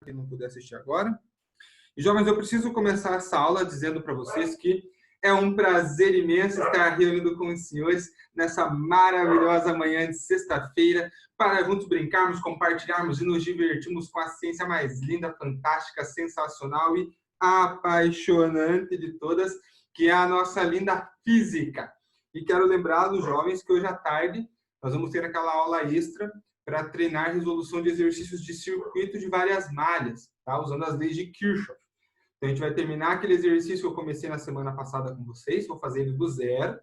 quem não puder assistir agora. E, jovens, eu preciso começar essa aula dizendo para vocês que é um prazer imenso estar reunido com os senhores nessa maravilhosa manhã de sexta-feira para juntos brincarmos, compartilharmos e nos divertirmos com a ciência mais linda, fantástica, sensacional e apaixonante de todas, que é a nossa linda física. E quero lembrar dos jovens que hoje à tarde nós vamos ter aquela aula extra para treinar resolução de exercícios de circuito de várias malhas, tá? Usando as leis de Kirchhoff. Então, a gente vai terminar aquele exercício que eu comecei na semana passada com vocês, vou fazer ele do zero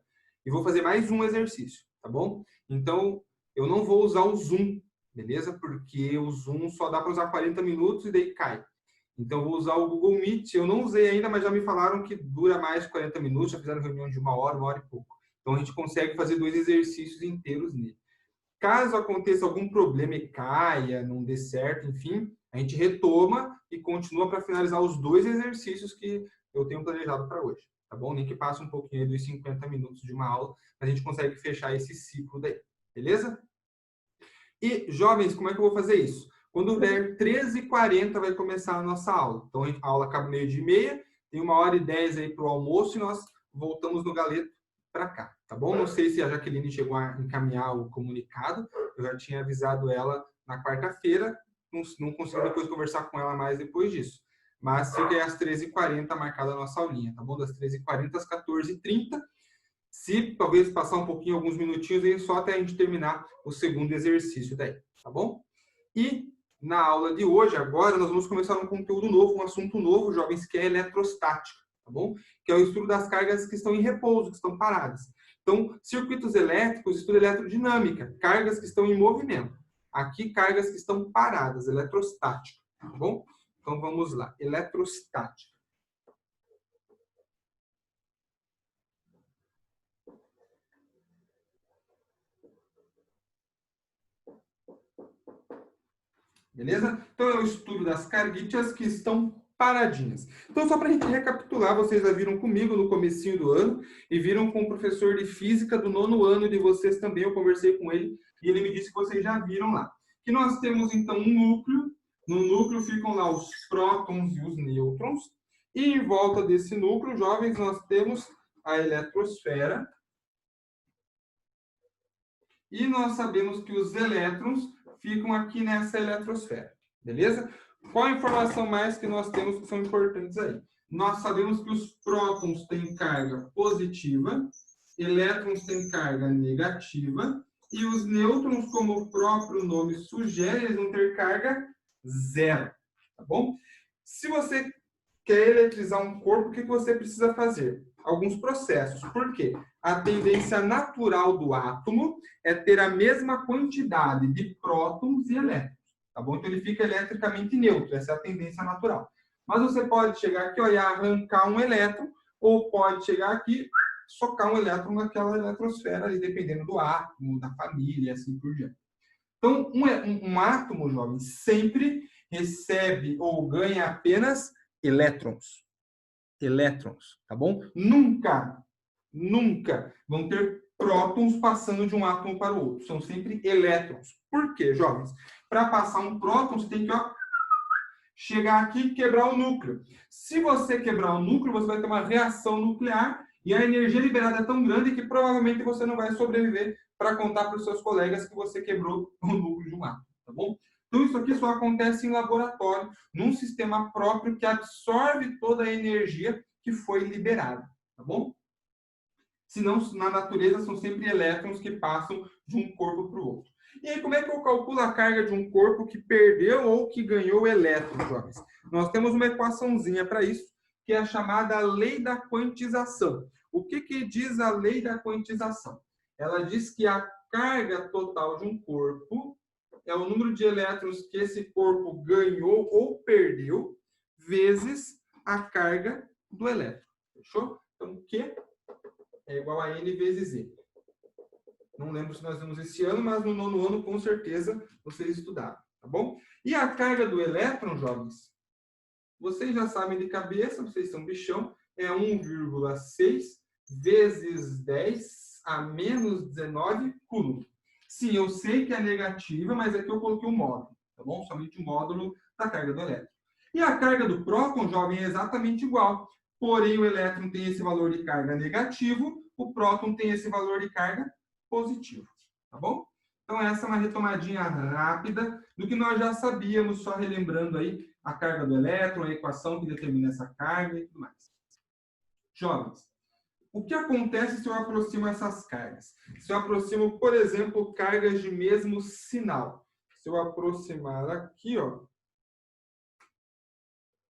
e vou fazer mais um exercício, tá bom? Então, eu não vou usar o Zoom, beleza? Porque o Zoom só dá para usar 40 minutos e daí cai. Então, eu vou usar o Google Meet. Eu não usei ainda, mas já me falaram que dura mais de 40 minutos, já fizeram reunião de uma hora e pouco. Então, a gente consegue fazer 2 exercícios inteiros nele. Caso aconteça algum problema e caia, não dê certo, enfim, a gente retoma e continua para finalizar os 2 exercícios que eu tenho planejado para hoje, tá bom? Nem que passe um pouquinho dos 50 minutos de uma aula, a gente consegue fechar esse ciclo daí, beleza? E, jovens, como é que eu vou fazer isso? Quando der 13h40 vai começar a nossa aula. Então, a aula acaba 12h30, tem 1h10 aí para o almoço e nós voltamos no galeto para cá, tá bom? Não sei se a Jaqueline chegou a encaminhar o comunicado, eu já tinha avisado ela na quarta-feira, não consegui depois conversar com ela mais depois disso. Mas fica aí às 13h40 marcada a nossa aulinha, tá bom? Das 13h40 às 14h30. Se talvez passar um pouquinho, alguns minutinhos, aí só até a gente terminar o segundo exercício daí, tá bom? E na aula de hoje, agora, nós vamos começar um conteúdo novo, um assunto novo, jovens, que é eletrostática, tá bom? Que é o estudo das cargas que estão em repouso, que estão paradas. Então, circuitos elétricos, estudo eletrodinâmica, cargas que estão em movimento. Aqui, cargas que estão paradas, eletrostática, tá bom? Então, vamos lá, eletrostática. Beleza? Então, é o estudo das carguitas que estão paradinhas. Então, só para a gente recapitular, vocês já viram comigo no comecinho do ano e viram com o professor de física do 9º ano de vocês também. Eu conversei com ele e ele me disse que vocês já viram lá. Que nós temos, então, um núcleo. No núcleo ficam lá os prótons e os nêutrons. E em volta desse núcleo, jovens, nós temos a eletrosfera. E nós sabemos que os elétrons ficam aqui nessa eletrosfera, beleza? Qual a informação mais que nós temos que são importantes aí? Nós sabemos que os prótons têm carga positiva, elétrons têm carga negativa, e os nêutrons, como o próprio nome sugere, eles vão ter carga zero, tá bom? Se você quer eletrizar um corpo, o que você precisa fazer? Alguns processos. Por quê? A tendência natural do átomo é ter a mesma quantidade de prótons e elétrons, tá bom? Então, ele fica eletricamente neutro, essa é a tendência natural. Mas você pode chegar aqui ó, e arrancar um elétron, ou pode chegar aqui e socar um elétron naquela eletrosfera, ali, dependendo do átomo, da família e assim por diante. Então, um átomo, jovem, sempre recebe ou ganha apenas elétrons. Elétrons, tá bom? Nunca vão ter prótons passando de um átomo para o outro. São sempre elétrons. Por quê, jovens? Para passar um próton, você tem que ó, chegar aqui e quebrar o núcleo. Se você quebrar o núcleo, você vai ter uma reação nuclear e a energia liberada é tão grande que provavelmente você não vai sobreviver para contar para os seus colegas que você quebrou o núcleo de um átomo, tá bom? Então, isso aqui só acontece em laboratório, num sistema próprio que absorve toda a energia que foi liberada, tá bom? Senão, na natureza, são sempre elétrons que passam de um corpo para o outro. E aí, como é que eu calculo a carga de um corpo que perdeu ou que ganhou elétrons, jovens? Nós temos uma equaçãozinha para isso, que é a chamada lei da quantização. O que diz a lei da quantização? Ela diz que a carga total de um corpo é o número de elétrons que esse corpo ganhou ou perdeu, vezes a carga do elétron. Fechou? Então, Q é igual a N vezes E. Não lembro se nós vimos esse ano, mas no 9º ano, com certeza, vocês estudaram. Tá bom? E a carga do elétron, jovens, vocês já sabem de cabeça, vocês são bichão, é 1,6 vezes 10 a menos 19 coulomb. Sim, eu sei que é negativa, mas aqui eu coloquei um módulo, tá bom? Somente o módulo da carga do elétron. E a carga do próton, jovem, é exatamente igual. Porém, o elétron tem esse valor de carga negativo, o próton tem esse valor de carga positivo. Tá bom? Então, essa é uma retomadinha rápida do que nós já sabíamos, só relembrando aí a carga do elétron, a equação que determina essa carga e tudo mais. Jovens, o que acontece se eu aproximo essas cargas? Se eu aproximo, por exemplo, cargas de mesmo sinal. Se eu aproximar aqui, ó,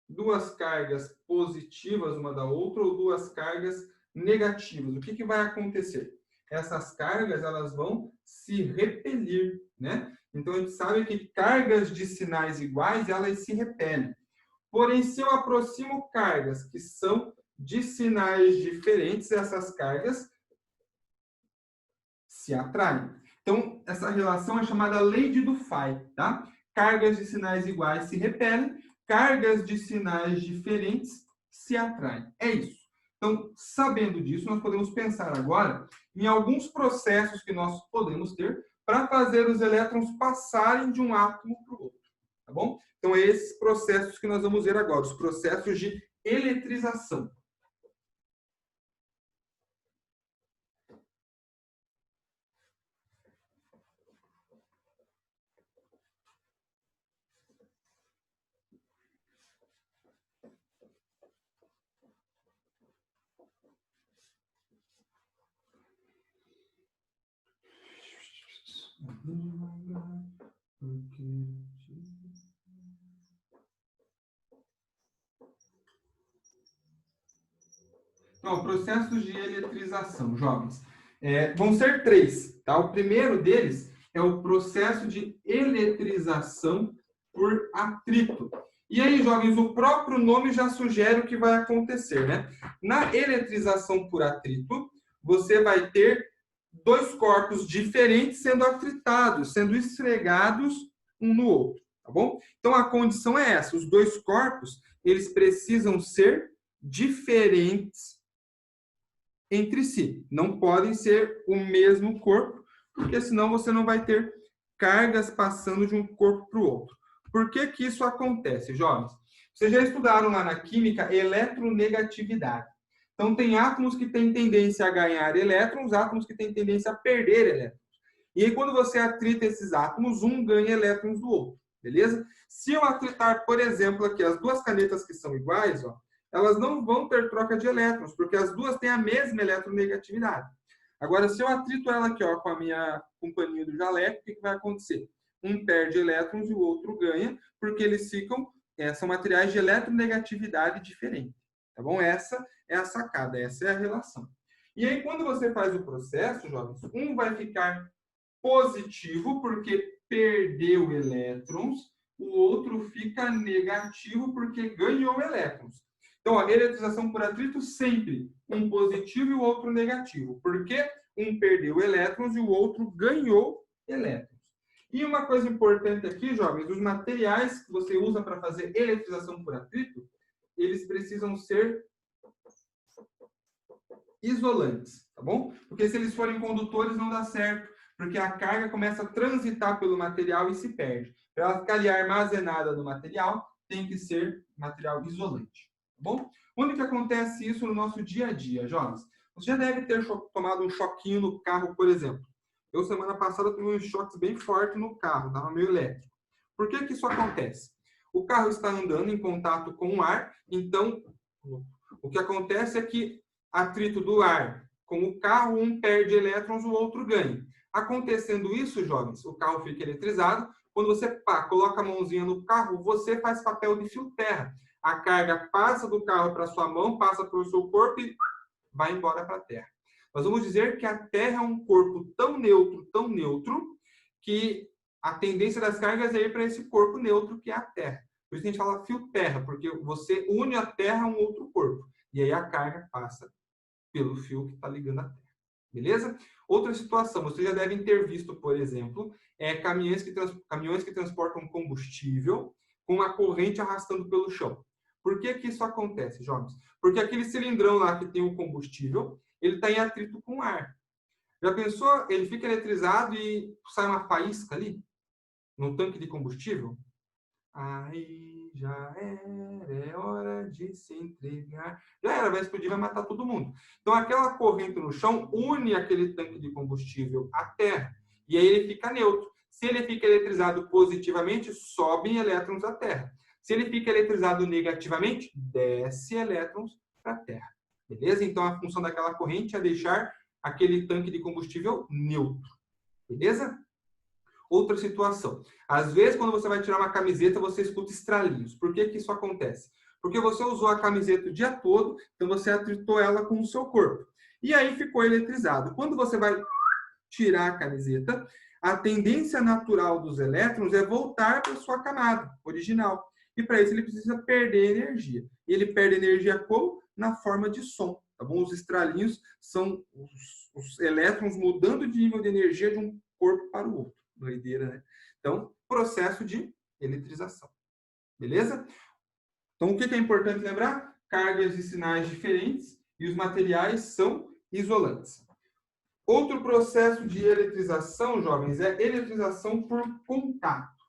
duas cargas positivas uma da outra ou duas cargas negativas, o que vai acontecer? Essas cargas, elas vão se repelir, né? Então, a gente sabe que cargas de sinais iguais, elas se repelem. Porém, se eu aproximo cargas que são de sinais diferentes, essas cargas se atraem. Então, essa relação é chamada lei de Dufay, tá? Cargas de sinais iguais se repelem, cargas de sinais diferentes se atraem. É isso. Então, sabendo disso, nós podemos pensar agora em alguns processos que nós podemos ter para fazer os elétrons passarem de um átomo para o outro. Tá bom? Então, é esses processos que nós vamos ver agora, os processos de eletrização. Então, processos de eletrização, jovens. Vão ser três, tá? O primeiro deles é o processo de eletrização por atrito. E aí, jovens, o próprio nome já sugere o que vai acontecer, né? Na eletrização por atrito, você vai ter dois corpos diferentes sendo atritados, sendo esfregados um no outro, tá bom? Então, a condição é essa, os dois corpos, eles precisam ser diferentes entre si. Não podem ser o mesmo corpo, porque senão você não vai ter cargas passando de um corpo para o outro. Por que que isso acontece, jovens? Vocês já estudaram lá na química eletronegatividade. Então, tem átomos que têm tendência a ganhar elétrons, átomos que têm tendência a perder elétrons. E aí, quando você atrita esses átomos, um ganha elétrons do outro, beleza? Se eu atritar, por exemplo, aqui as duas canetas que são iguais, ó, elas não vão ter troca de elétrons, porque as duas têm a mesma eletronegatividade. Agora, se eu atrito ela aqui, ó, com a minha companhia do jaleco, o que vai acontecer? Um perde elétrons e o outro ganha, porque eles são materiais de eletronegatividade diferente. Tá bom? Essa é a sacada, essa é a relação. E aí, quando você faz o processo, jovens, um vai ficar positivo, porque perdeu elétrons, o outro fica negativo, porque ganhou elétrons. Então, a eletrização por atrito sempre um positivo e o outro negativo, porque um perdeu elétrons e o outro ganhou elétrons. E uma coisa importante aqui, jovens, os materiais que você usa para fazer eletrização por atrito, eles precisam ser isolantes, tá bom? Porque se eles forem condutores não dá certo, porque a carga começa a transitar pelo material e se perde. Para ela ficar ali armazenada no material, tem que ser material isolante, tá bom? Onde que acontece isso no nosso dia a dia, jovens? Você já deve ter tomado um choquinho no carro, por exemplo. Eu, semana passada, tomei uns choques bem fortes no carro, estava meio elétrico. Por que que isso acontece? O carro está andando em contato com o ar, então, o que acontece é que atrito do ar com o carro, um perde elétrons, o outro ganha. Acontecendo isso, jovens, o carro fica eletrizado. Quando você coloca a mãozinha no carro, você faz papel de fio terra. A carga passa do carro para sua mão, passa para o seu corpo e vai embora para a Terra. Nós vamos dizer que a Terra é um corpo tão neutro, que a tendência das cargas é ir para esse corpo neutro que é a Terra. Por isso a gente fala fio terra, porque você une a Terra a um outro corpo. E aí a carga passa pelo fio que está ligando a Terra. Beleza? Outra situação, vocês já devem ter visto, por exemplo, caminhões que transportam combustível com uma corrente arrastando pelo chão. Por que que isso acontece, jovens? Porque aquele cilindrão lá que tem o combustível, ele está em atrito com o ar. Já pensou? Ele fica eletrizado e sai uma faísca ali, no tanque de combustível? Aí já era, é hora de se entregar. Já era, vai explodir, vai matar todo mundo. Então, aquela corrente no chão une aquele tanque de combustível à terra. E aí ele fica neutro. Se ele fica eletrizado positivamente, sobem elétrons à terra. Se ele fica eletrizado negativamente, desce elétrons para a terra. Beleza? Então, a função daquela corrente é deixar aquele tanque de combustível neutro. Beleza? Outra situação. Às vezes, quando você vai tirar uma camiseta, você escuta estralinhos. Por que que isso acontece? Porque você usou a camiseta o dia todo, então você atritou ela com o seu corpo. E aí ficou eletrizado. Quando você vai tirar a camiseta, a tendência natural dos elétrons é voltar para a sua camada original. E para isso ele precisa perder energia. E ele perde energia como? Na forma de som. Tá bom? Os estralinhos são os elétrons mudando de nível de energia de um corpo para o outro. Doideira, né? Então, processo de eletrização. Beleza? Então, o que é importante lembrar? Cargas e sinais diferentes e os materiais são isolantes. Outro processo de eletrização, jovens, é eletrização por contato.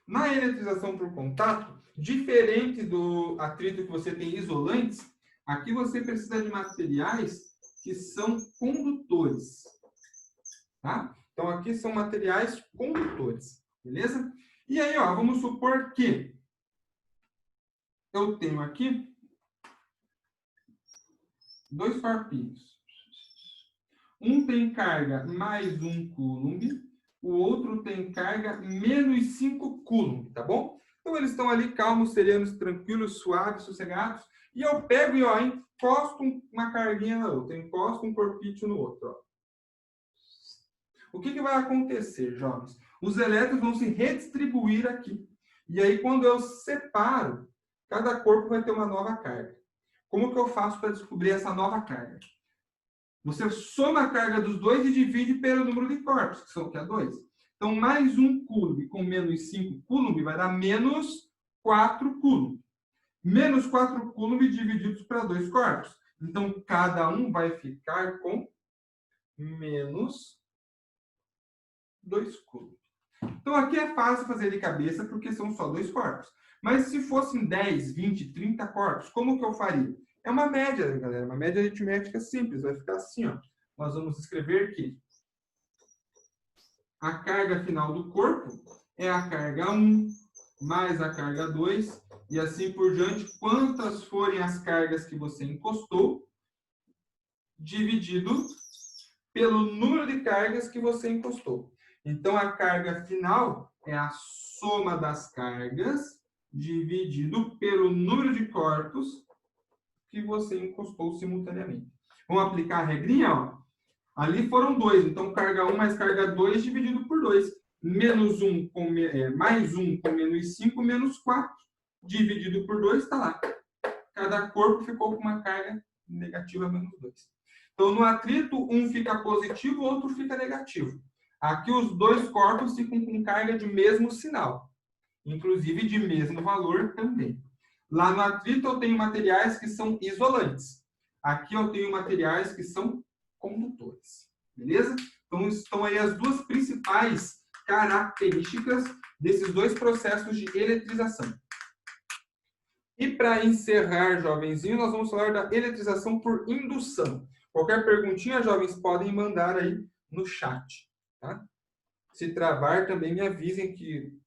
Na eletrização por contato, diferente do atrito que você tem isolantes, aqui você precisa de materiais que são condutores. Tá? Então, aqui são materiais condutores. Beleza? E aí, ó, vamos supor que eu tenho aqui dois corpinhos. Um tem carga mais 1 coulomb, o outro tem carga menos 5 coulomb, tá bom? Então, eles estão ali calmos, serenos, tranquilos, suaves, sossegados. E eu pego e, ó, encosto uma carguinha na outra, encosto um corpício no outro, ó. O que vai acontecer, jovens? Os elétrons vão se redistribuir aqui. E aí, quando eu separo, cada corpo vai ter uma nova carga. Como que eu faço para descobrir essa nova carga? Você soma a carga dos dois e divide pelo número de corpos, que é 2. Então, mais 1 coulomb com menos 5 coulomb vai dar menos 4 coulomb. Menos 4 coulomb divididos para 2 corpos. Então, cada um vai ficar com menos 2 coulomb. Então, aqui é fácil fazer de cabeça, porque são só 2 corpos. Mas se fossem 10, 20, 30 corpos, como que eu faria? É uma média, galera, uma média aritmética simples. Vai ficar assim, ó. Nós vamos escrever que a carga final do corpo é a carga 1 mais a carga 2, e assim por diante, quantas forem as cargas que você encostou, dividido pelo número de cargas que você encostou. Então, a carga final é a soma das cargas dividido pelo número de corpos que você encostou simultaneamente. Vamos aplicar a regrinha, ó. Ali foram 2, então carga 1 mais carga 2 dividido por 2. Menos 1 com, mais 1 com menos 5, menos 4. Dividido por 2, está lá. Cada corpo ficou com uma carga negativa menos 2. Então, no atrito, um fica positivo, o outro fica negativo. Aqui, os dois corpos ficam com carga de mesmo sinal. Inclusive, de mesmo valor também. Lá no atrito, eu tenho materiais que são isolantes. Aqui, eu tenho materiais que são condutores. Beleza? Então, estão aí as duas principais características desses dois processos de eletrização. E para encerrar, jovenzinho, nós vamos falar da eletrização por indução. Qualquer perguntinha, jovens, podem mandar aí no chat. Tá? Se travar, também me avisem que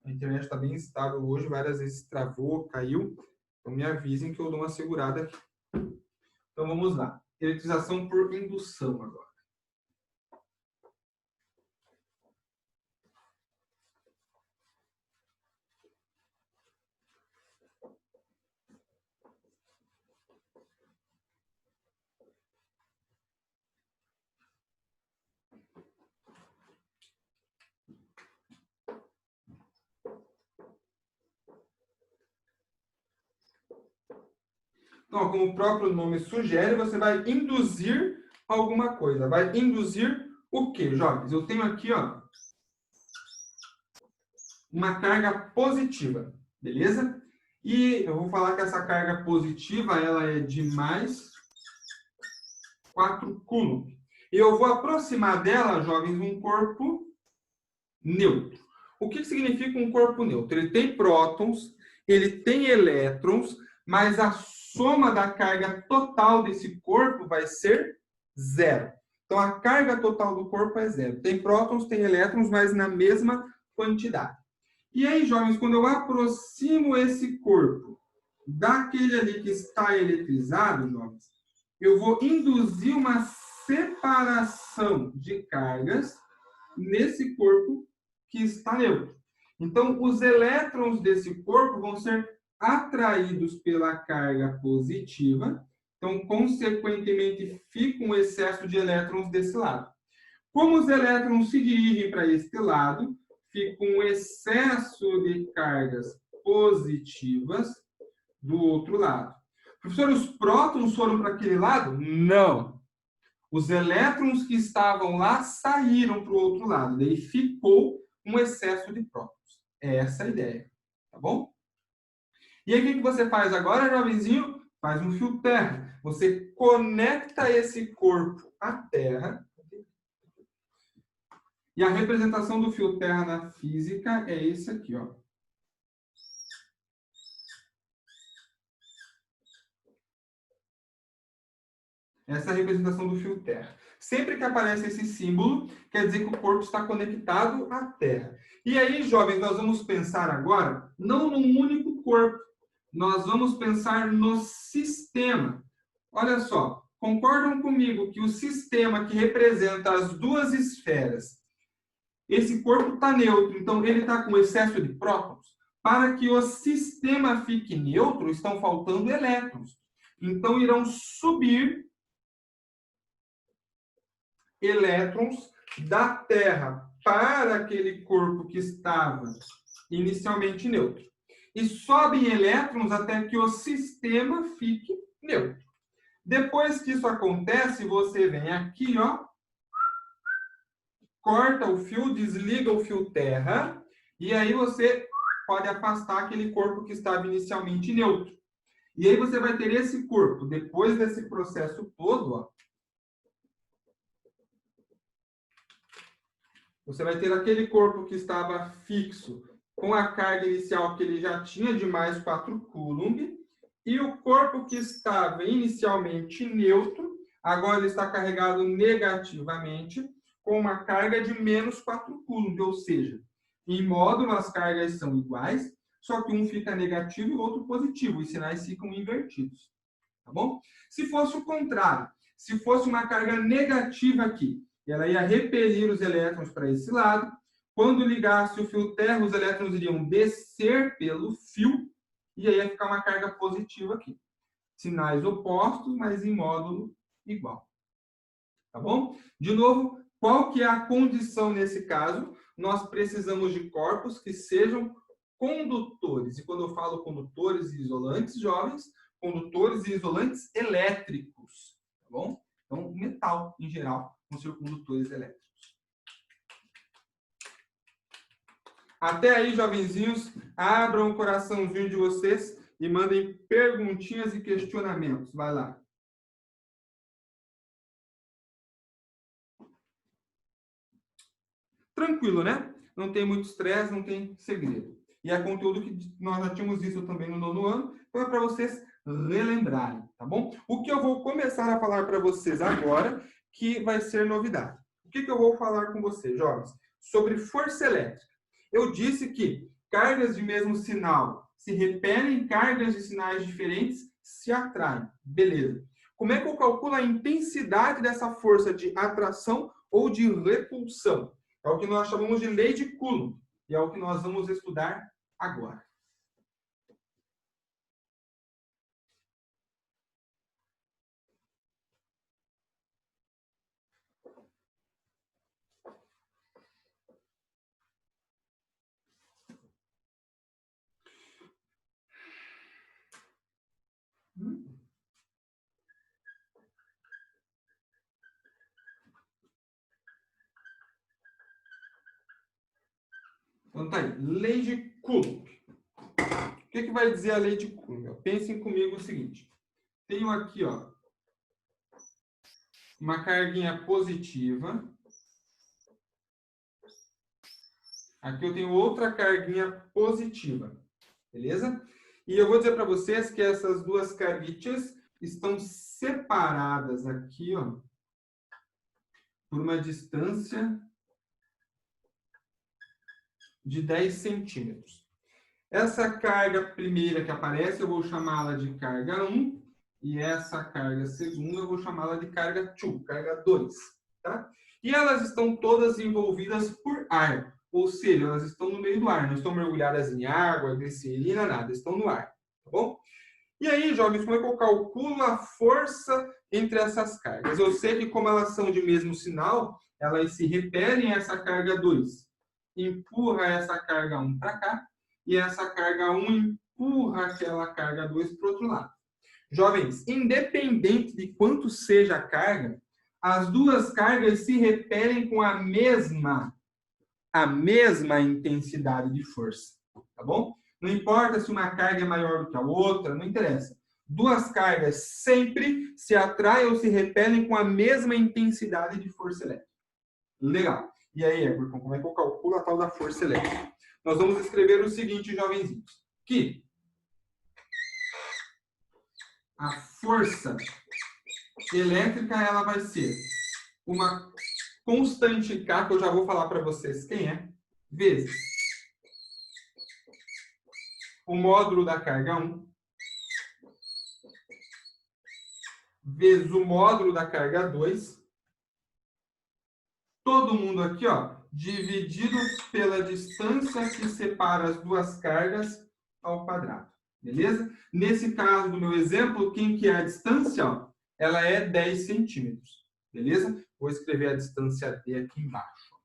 a internet está bem instável hoje, várias vezes travou, caiu. Então me avisem que eu dou uma segurada aqui. Então vamos lá. Eletrização por indução agora. Então, como o próprio nome sugere, você vai induzir alguma coisa. Vai induzir o quê, jovens? Eu tenho aqui, ó, uma carga positiva, beleza? E eu vou falar que essa carga positiva ela é de mais 4 coulomb. E eu vou aproximar dela, jovens, um corpo neutro. O que significa um corpo neutro? Ele tem prótons, ele tem elétrons, mas a soma da carga total desse corpo vai ser zero. Então, a carga total do corpo é zero. Tem prótons, tem elétrons, mas na mesma quantidade. E aí, jovens, quando eu aproximo esse corpo daquele ali que está eletrizado, jovens, eu vou induzir uma separação de cargas nesse corpo que está neutro. Então, os elétrons desse corpo vão ser atraídos pela carga positiva. Então, consequentemente, fica um excesso de elétrons desse lado. Como os elétrons se dirigem para este lado, fica um excesso de cargas positivas do outro lado. Professor, os prótons foram para aquele lado? Não. Os elétrons que estavam lá saíram para o outro lado. Daí ficou um excesso de prótons. É essa a ideia. Tá bom? E aí, o que você faz agora, jovenzinho? Faz um fio terra. Você conecta esse corpo à Terra. E a representação do fio terra na física é esse aqui, ó. Essa é a representação do fio terra. Sempre que aparece esse símbolo, quer dizer que o corpo está conectado à Terra. E aí, jovens, nós vamos pensar agora, não num único corpo, nós vamos pensar no sistema. Olha só, concordam comigo que o sistema que representa as duas esferas, esse corpo está neutro, então ele está com excesso de prótons. Para que o sistema fique neutro, estão faltando elétrons. Então, irão subir elétrons da Terra para aquele corpo que estava inicialmente neutro. E sobem elétrons até que o sistema fique neutro. Depois que isso acontece, você vem aqui, ó, corta o fio, desliga o fio terra, e aí você pode afastar aquele corpo que estava inicialmente neutro. E aí você vai ter esse corpo, depois desse processo todo, ó, você vai ter aquele corpo que estava fixo com a carga inicial que ele já tinha de mais 4 coulomb, e o corpo que estava inicialmente neutro, agora ele está carregado negativamente, com uma carga de menos 4 coulomb, ou seja, em módulo as cargas são iguais, só que um fica negativo e o outro positivo, os sinais ficam invertidos. Tá bom? Se fosse o contrário, se fosse uma carga negativa aqui, ela ia repelir os elétrons para esse lado. Quando ligasse o fio terra, os elétrons iriam descer pelo fio e aí ia ficar uma carga positiva aqui. Sinais opostos, mas em módulo igual. Tá bom? De novo, qual que é a condição nesse caso? Nós precisamos de corpos que sejam condutores. E quando eu falo condutores e isolantes, jovens, condutores e isolantes elétricos. Tá bom? Então, metal, em geral, vão ser condutores elétricos. Até aí, jovenzinhos, abram o coraçãozinho de vocês e mandem perguntinhas e questionamentos. Vai lá. Tranquilo, né? Não tem muito estresse, não tem segredo. E é conteúdo que nós já tínhamos visto também no 9º ano, então é para vocês relembrarem, tá bom? O que eu vou começar a falar para vocês agora, que vai ser novidade. O que eu vou falar com vocês, jovens? Sobre força elétrica. Eu disse que cargas de mesmo sinal se repelem, cargas de sinais diferentes se atraem. Beleza. Como é que eu calculo a intensidade dessa força de atração ou de repulsão? É o que nós chamamos de lei de Coulomb. E é o que nós vamos estudar agora. Então tá aí, lei de Coulomb. O que vai dizer a lei de Coulomb? Pensem comigo o seguinte. Tenho aqui, ó, uma carguinha positiva. Aqui eu tenho outra carguinha positiva, beleza? E eu vou dizer para vocês que essas duas carguitas estão separadas aqui, ó, por uma distância de 10 centímetros. Essa carga primeira que aparece, eu vou chamá-la de carga 1, e essa carga segunda, eu vou chamá-la de carga 2, carga 2, tá? E elas estão todas envolvidas por ar, ou seja, elas estão no meio do ar, não estão mergulhadas em água, glicerina, nada, estão no ar, tá bom? E aí, jovens, como é que eu calculo a força entre essas cargas? Eu sei que como elas são de mesmo sinal, elas se repelem essa carga 2. Empurra essa carga 1 para cá, e essa carga 1 empurra aquela carga 2 para o outro lado. Jovens, independente de quanto seja a carga, as duas cargas se repelem com a mesma intensidade de força, tá bom? Não importa se uma carga é maior do que a outra, não interessa. Duas cargas sempre se atraem ou se repelem com a mesma intensidade de força elétrica. Legal. E aí, Everton, como é que eu calculo a tal da força elétrica? Nós vamos escrever o seguinte, jovenzinhos, que a força elétrica ela vai ser uma constante K, que eu já vou falar para vocês quem é, vezes o módulo da carga 1, vezes o módulo da carga 2, todo mundo aqui, ó, dividido pela distância que separa as duas cargas ao quadrado. Beleza? Nesse caso do meu exemplo, quem que é a distância? Ó, ela é 10 centímetros. Beleza? Vou escrever a distância D aqui embaixo.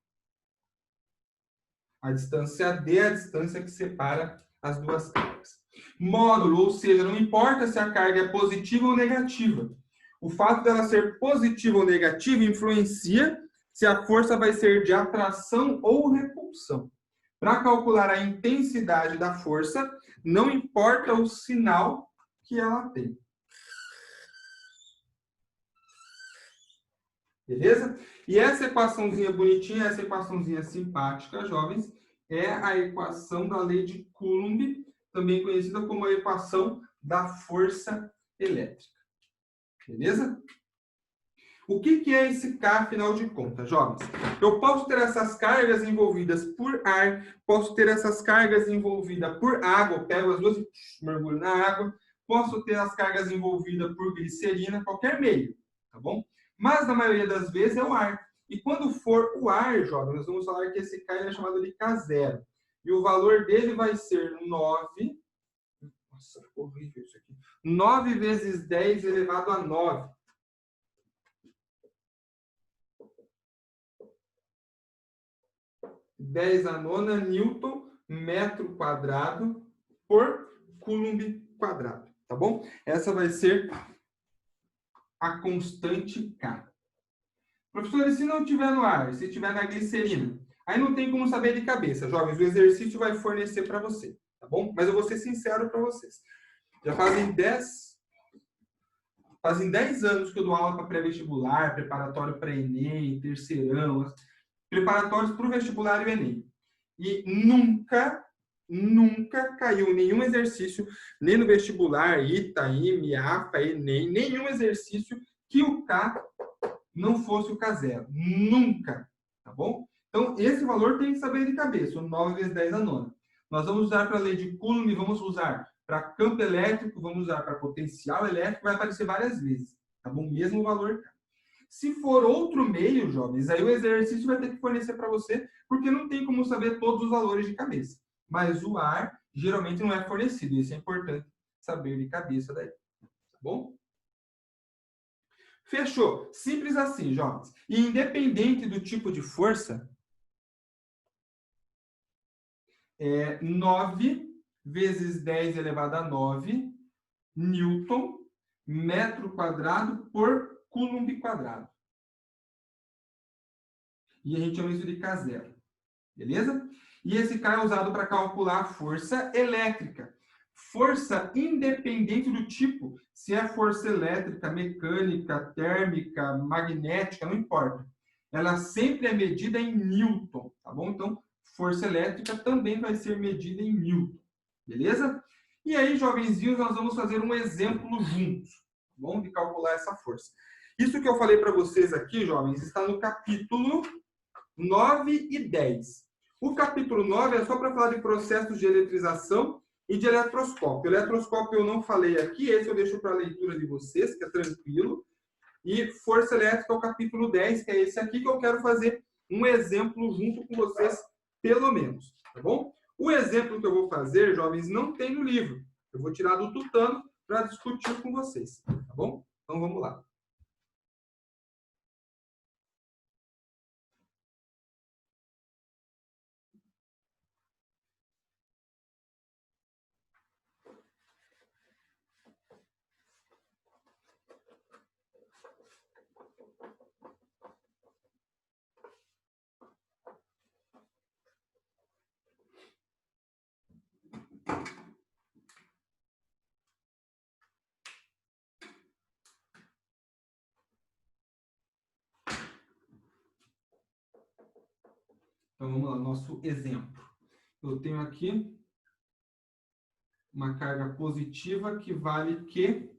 A distância D é a distância que separa as duas cargas. Módulo, ou seja, não importa se a carga é positiva ou negativa. O fato dela ser positiva ou negativa influencia se a força vai ser de atração ou repulsão. Para calcular a intensidade da força, não importa o sinal que ela tem. Beleza? E essa equaçãozinha bonitinha, essa equaçãozinha simpática, jovens, é a equação da lei de Coulomb, também conhecida como a equação da força elétrica. Beleza? O que é esse K, afinal de contas, jovens? Eu posso ter essas cargas envolvidas por ar, posso ter essas cargas envolvidas por água, eu pego as duas e mergulho na água, posso ter as cargas envolvidas por glicerina, qualquer meio, tá bom? Mas, na maioria das vezes, é o ar. E quando for o ar, jovens, nós vamos falar que esse K é chamado de K0. E o valor dele vai ser 9... Nossa, ficou horrível isso aqui. 9 vezes 10 elevado a 9. (10 a nona) Newton metro quadrado por Coulomb quadrado, tá bom? Essa vai ser a constante K. Professor, e se não tiver no ar, se tiver na glicerina? Aí não tem como saber de cabeça, jovens, o exercício vai fornecer para você, tá bom? Mas eu vou ser sincero para vocês. Já fazem 10 anos que eu dou aula para pré-vestibular, preparatório para Enem, terceirão, preparatórios para o vestibular e o Enem. E nunca caiu nenhum exercício, nem no vestibular, Itaim, AFA, Enem, nenhum exercício que o K não fosse o K0. Nunca, tá bom? Então, esse valor tem que saber de cabeça, o 9 vezes 10 a nona. Nós vamos usar para a lei de Coulomb, vamos usar para campo elétrico, vamos usar para potencial elétrico, vai aparecer várias vezes, tá bom? Mesmo valor K. Se for outro meio, jovens, aí o exercício vai ter que fornecer para você, porque não tem como saber todos os valores de cabeça. Mas o ar geralmente não é fornecido, isso é importante saber de cabeça daí. Tá bom? Fechou. Simples assim, jovens. E independente do tipo de força, 9 vezes 10 elevado a 9 Newton metro quadrado por Coulomb quadrado. E a gente chama isso de K0. Beleza? E esse K é usado para calcular a força elétrica. força independente do tipo, se é força elétrica, mecânica, térmica, magnética, não importa. Ela sempre é medida em Newton, tá bom? Então, força elétrica também vai ser medida em Newton, beleza? E aí, jovenzinhos, nós vamos fazer um exemplo juntos, tá bom? De calcular essa força. Isso que eu falei para vocês aqui, jovens, está no capítulo 9 e 10. O capítulo 9 é só para falar de processos de eletrização e de eletroscópio. Eletroscópio eu não falei aqui, esse eu deixo para a leitura de vocês, que é tranquilo. E força elétrica é o capítulo 10, que é esse aqui, que eu quero fazer um exemplo junto com vocês, pelo menos, tá bom? O exemplo que eu vou fazer, jovens, não tem no livro. Eu vou tirar do tutano para discutir com vocês, tá bom? Então vamos lá. Então vamos lá, nosso exemplo. Eu tenho aqui uma carga positiva que vale Q.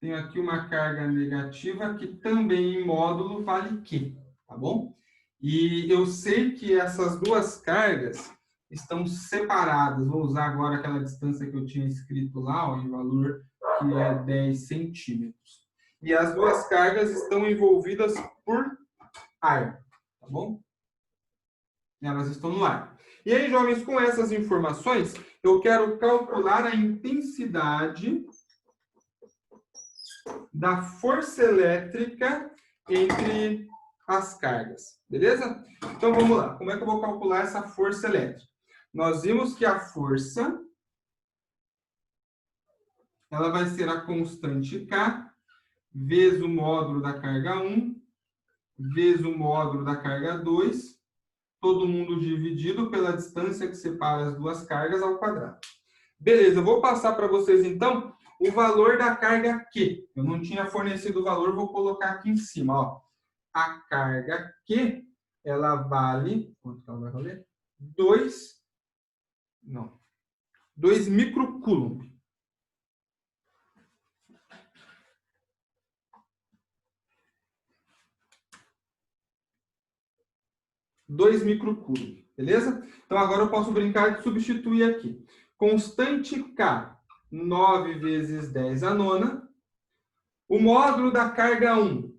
Tenho aqui uma carga negativa que também em módulo vale Q, tá bom? E eu sei que essas duas cargas estão separadas. Vou usar agora aquela distância que eu tinha escrito lá, ó, em valor que é 10 centímetros. E as duas cargas estão envolvidas por ar, tá bom? Elas estão no ar. E aí, jovens, com essas informações, eu quero calcular a intensidade da força elétrica entre as cargas, beleza? Então, vamos lá. Como é que eu vou calcular essa força elétrica? Nós vimos que a força, ela vai ser a constante K, vezes o módulo da carga 1, vezes o módulo da carga 2, todo mundo dividido pela distância que separa as duas cargas ao quadrado. Beleza, eu vou passar para vocês, então, o valor da carga Q. Eu não tinha fornecido o valor, vou colocar aqui em cima. Ó. A carga Q, ela vale... Quanto que ela vai valer? 2 microcoulomb. 2 microcoulomb, beleza? Então, agora eu posso brincar de substituir aqui. Constante K, 9 vezes 10 a nona. O módulo da carga 1,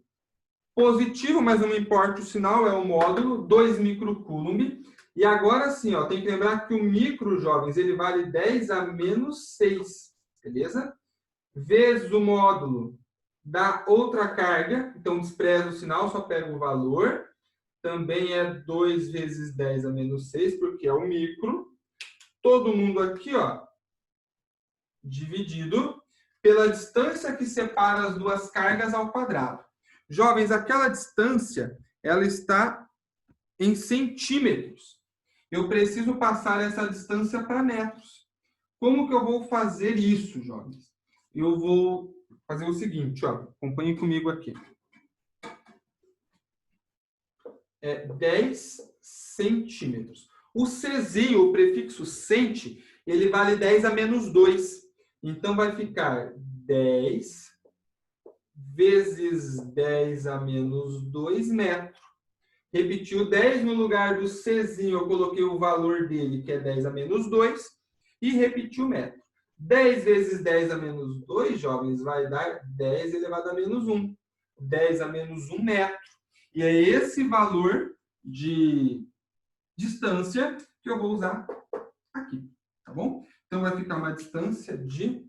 positivo, mas não importa o sinal, é o módulo, 2 microcoulomb. E agora sim, ó, tem que lembrar que o micro, jovens, ele vale 10 a menos 6, beleza? Vezes o módulo da outra carga, então desprezo o sinal, só pego o valor. Também é 2 vezes 10 a menos 6, porque é o micro. Todo mundo aqui, ó, dividido pela distância que separa as duas cargas ao quadrado. Jovens, aquela distância, ela está em centímetros. Eu preciso passar essa distância para metros. Como que eu vou fazer isso, jovens? Eu vou fazer o seguinte, ó, acompanhem comigo aqui. É 10 centímetros. O Czinho, o prefixo centi, ele vale 10 a menos 2. Então, vai ficar 10 vezes 10 a menos 2 metros. Repetiu 10 no lugar do Czinho, eu coloquei o valor dele, que é 10 a menos 2, e repetiu o metro. 10 vezes 10 a menos 2, jovens, vai dar 10 elevado a menos 1. 10 a menos 1 metro. E é esse valor de distância que eu vou usar aqui, tá bom? Então, vai ficar uma distância de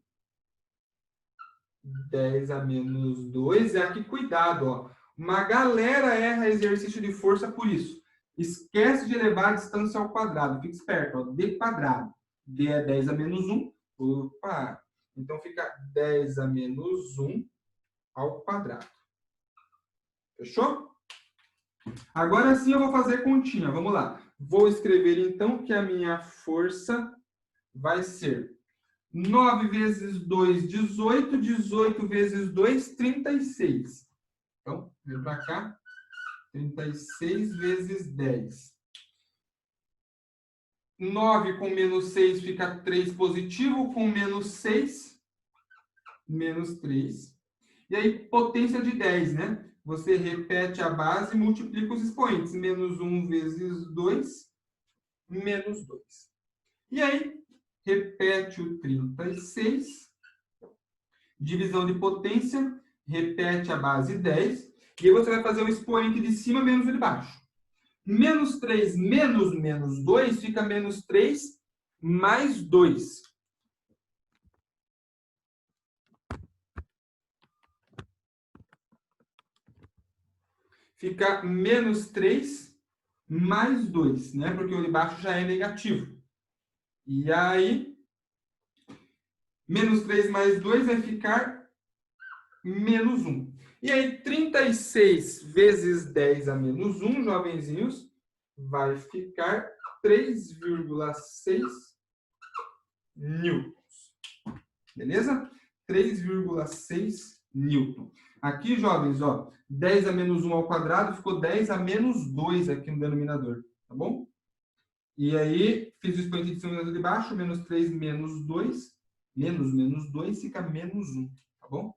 10 a menos 2. E aqui, cuidado, ó. Uma galera erra exercício de força por isso. Esquece de levar a distância ao quadrado. Fica esperto, ó. D quadrado. D é 10 a menos 1. Opa! Então, fica 10 a menos 1 ao quadrado. Fechou? Agora sim eu vou fazer continha. Vamos lá. Vou escrever, então, que a minha força vai ser 9 vezes 2, 18. 18 vezes 2, 36. Então, vem para cá. 36 vezes 10. 9 com menos 6 fica 3 positivo, com menos 6, menos 3. E aí, potência de 10, né? Você repete a base e multiplica os expoentes. Menos 1 vezes 2, menos 2. E aí, repete o 36. Divisão de potência, repete a base 10. E aí você vai fazer o expoente de cima menos o de baixo. Menos 3 menos menos 2 fica menos 3 mais 2. Fica menos 3 mais 2, né? Porque o de baixo já é negativo. E aí, menos 3 mais 2 vai ficar menos 1. E aí, 36 vezes 10 a menos 1, jovenzinhos, vai ficar 3,6 newtons. Beleza? 3,6 newton. Aqui, jovens, ó, 10 a menos 1 ao quadrado ficou 10 a menos 2 aqui no denominador, tá bom? E aí, fiz o expoente de cima e de baixo, menos 3 menos 2, menos 2 fica menos 1, tá bom?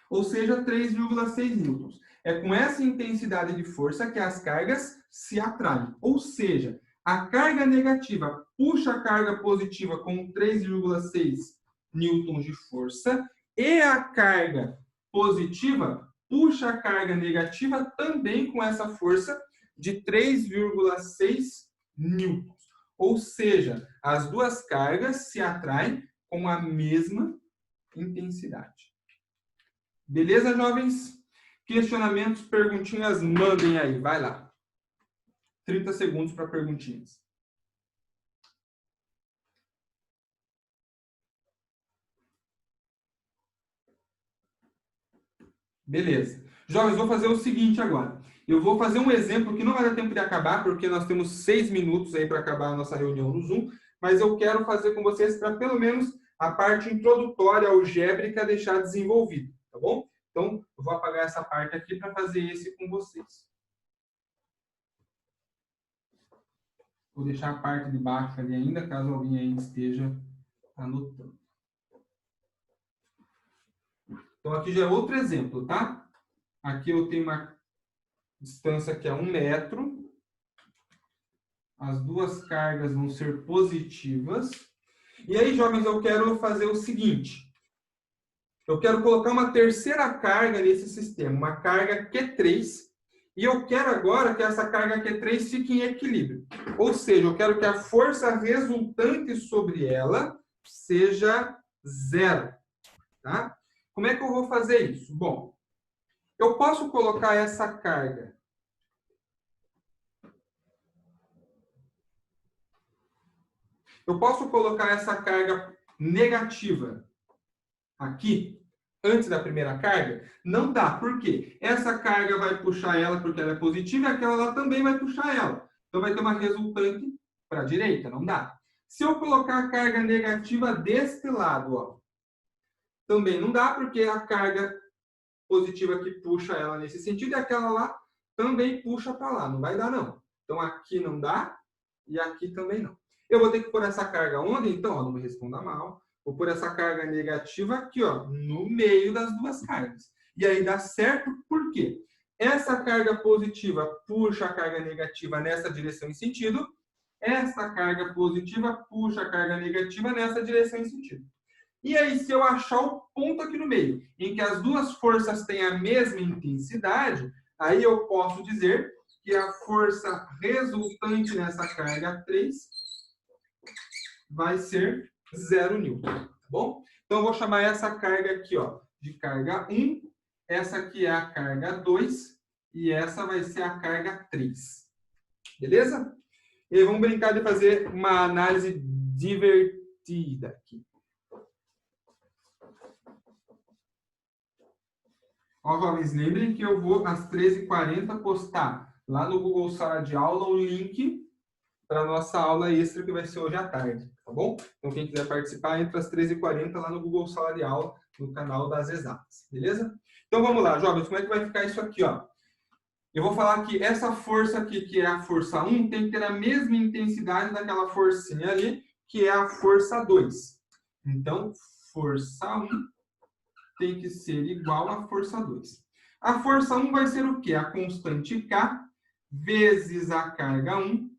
Ou seja, 3,6 newtons. É com essa intensidade de força que as cargas se atraem. Ou seja, a carga negativa puxa a carga positiva com 3,6 newtons de força e a carga positiva puxa a carga negativa também com essa força de 3,6 newtons. Ou seja, as duas cargas se atraem com a mesma intensidade. Beleza, jovens? Questionamentos, perguntinhas, mandem aí. Vai lá. 30 segundos para perguntinhas. Beleza. Jovens, vou fazer o seguinte agora. Eu vou fazer um exemplo que não vai dar tempo de acabar, porque nós temos 6 minutos aí para acabar a nossa reunião no Zoom, mas eu quero fazer com vocês para pelo menos a parte introdutória algébrica deixar desenvolvida, tá bom? Então, eu vou apagar essa parte aqui para fazer esse com vocês. Vou deixar a parte de baixo ali ainda, caso alguém aí esteja anotando. Então, aqui já é outro exemplo, tá? Aqui eu tenho uma distância que é 1 metro. As duas cargas vão ser positivas. E aí, jovens, eu quero fazer o seguinte. Eu quero colocar uma terceira carga nesse sistema, uma carga Q3. E eu quero agora que essa carga Q3 fique em equilíbrio. Ou seja, eu quero que a força resultante sobre ela seja zero. Tá? Como é que eu vou fazer isso? Bom, eu posso colocar essa carga negativa aqui, antes da primeira carga? Não dá. Por quê? Essa carga vai puxar ela porque ela é positiva e aquela lá também vai puxar ela. Então, vai ter uma resultante para a direita. Não dá. Se eu colocar a carga negativa deste lado, ó, também não dá, porque a carga positiva que puxa ela nesse sentido e aquela lá também puxa para lá. Não vai dar, não. Então, aqui não dá e aqui também não. Eu vou ter que pôr essa carga onde? Então, ó, não me responda mal. Vou pôr essa carga negativa aqui, ó, no meio das duas cargas. E aí dá certo, por quê? Essa carga positiva puxa a carga negativa nessa direção e sentido. Essa carga positiva puxa a carga negativa nessa direção e sentido. E aí, se eu achar o ponto aqui no meio, em que as duas forças têm a mesma intensidade, aí eu posso dizer que a força resultante nessa carga 3 vai ser 0 newton, tá bom? Então, eu vou chamar essa carga aqui, ó, de carga 1, essa aqui é a carga 2 e essa vai ser a carga 3. Beleza? E aí, vamos brincar de fazer uma análise divertida aqui. Ó, jovens, lembrem que eu vou às 13h40 postar lá no Google Sala de Aula o link para a nossa aula extra que vai ser hoje à tarde, tá bom? Então, quem quiser participar, entra às 13h40 lá no Google Sala de Aula, no canal das Exatas, beleza? Então, vamos lá, jovens, como é que vai ficar isso aqui, ó? Eu vou falar que essa força aqui, que é a força 1, tem que ter a mesma intensidade daquela forcinha ali, que é a força 2. Então, força 1 tem que ser igual à força 2. A força 1 vai ser o quê? A constante K vezes a carga 1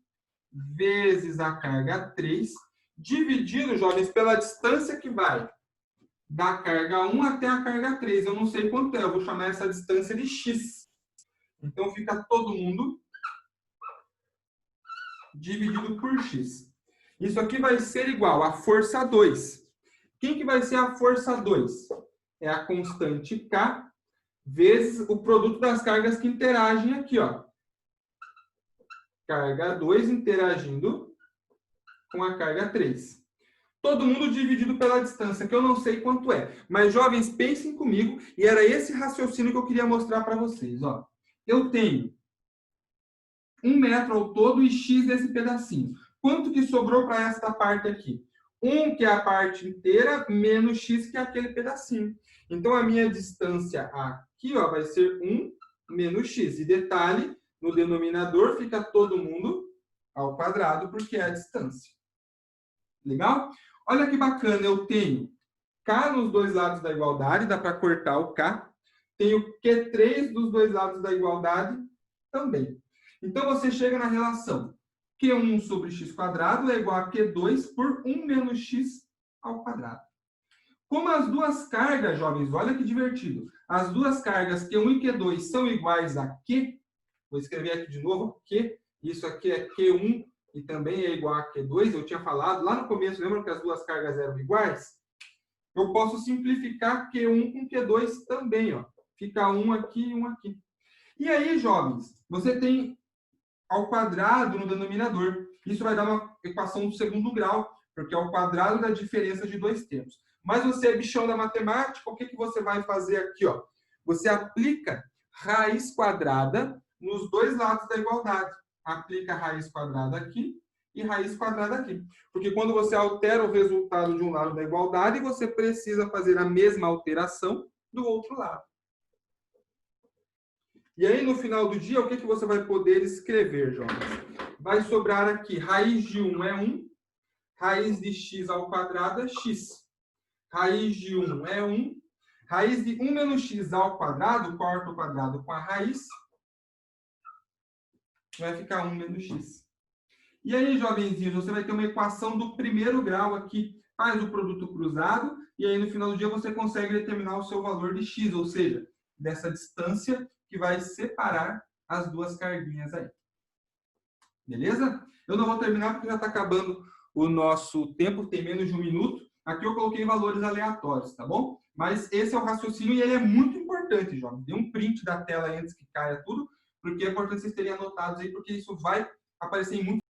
vezes a carga 3, dividido, jovens, pela distância que vai da carga 1 até a carga 3. Eu não sei quanto é, eu vou chamar essa distância de x. Então, fica todo mundo dividido por x. Isso aqui vai ser igual à força 2. Quem que vai ser a força 2? É a constante K vezes o produto das cargas que interagem aqui, ó. Carga 2 interagindo com a carga 3. Todo mundo dividido pela distância, que eu não sei quanto é. Mas, jovens, pensem comigo, e era esse raciocínio que eu queria mostrar para vocês, ó. Eu tenho 1 metro ao todo e x desse pedacinho. Quanto que sobrou para esta parte aqui? 1, que é a parte inteira, menos x, que é aquele pedacinho. Então, a minha distância aqui, ó, vai ser 1 menos x. E detalhe, no denominador fica todo mundo ao quadrado, porque é a distância. Legal? Olha que bacana, eu tenho k nos dois lados da igualdade, dá para cortar o k. Tenho Q3 dos dois lados da igualdade também. Então, você chega na relação Q1 sobre x quadrado é igual a Q2 por 1 menos x ao quadrado. Como as duas cargas, jovens, olha que divertido. As duas cargas Q1 e Q2 são iguais a Q. Vou escrever aqui de novo, Q. Isso aqui é Q1 e também é igual a Q2. Eu tinha falado lá no começo, lembra que as duas cargas eram iguais? Eu posso simplificar Q1 com Q2 também, ó. Fica um aqui e um aqui. E aí, jovens, você tem ao quadrado no denominador. Isso vai dar uma equação do segundo grau, porque é o quadrado da diferença de dois termos. Mas você é bichão da matemática, o que você vai fazer aqui, ó? Você aplica raiz quadrada nos dois lados da igualdade. Aplica raiz quadrada aqui e raiz quadrada aqui. Porque quando você altera o resultado de um lado da igualdade, você precisa fazer a mesma alteração do outro lado. E aí, no final do dia, o que você vai poder escrever, jovens? Vai sobrar aqui, raiz de 1 é 1, raiz de x ao quadrado é x. Raiz de 1 é 1, raiz de 1 menos x ao quadrado, corta o quadrado com a raiz, vai ficar 1 menos x. E aí, jovenzinhos, você vai ter uma equação do primeiro grau aqui, faz o produto cruzado, e aí no final do dia você consegue determinar o seu valor de x, ou seja, dessa distância que vai separar as duas carguinhas aí. Beleza? Eu não vou terminar porque já está acabando o nosso tempo, tem menos de 1 minuto. Aqui eu coloquei valores aleatórios, tá bom? Mas esse é o raciocínio e ele é muito importante, jovens. Dê um print da tela antes que caia tudo, porque é importante vocês terem anotados aí, porque isso vai aparecer em muito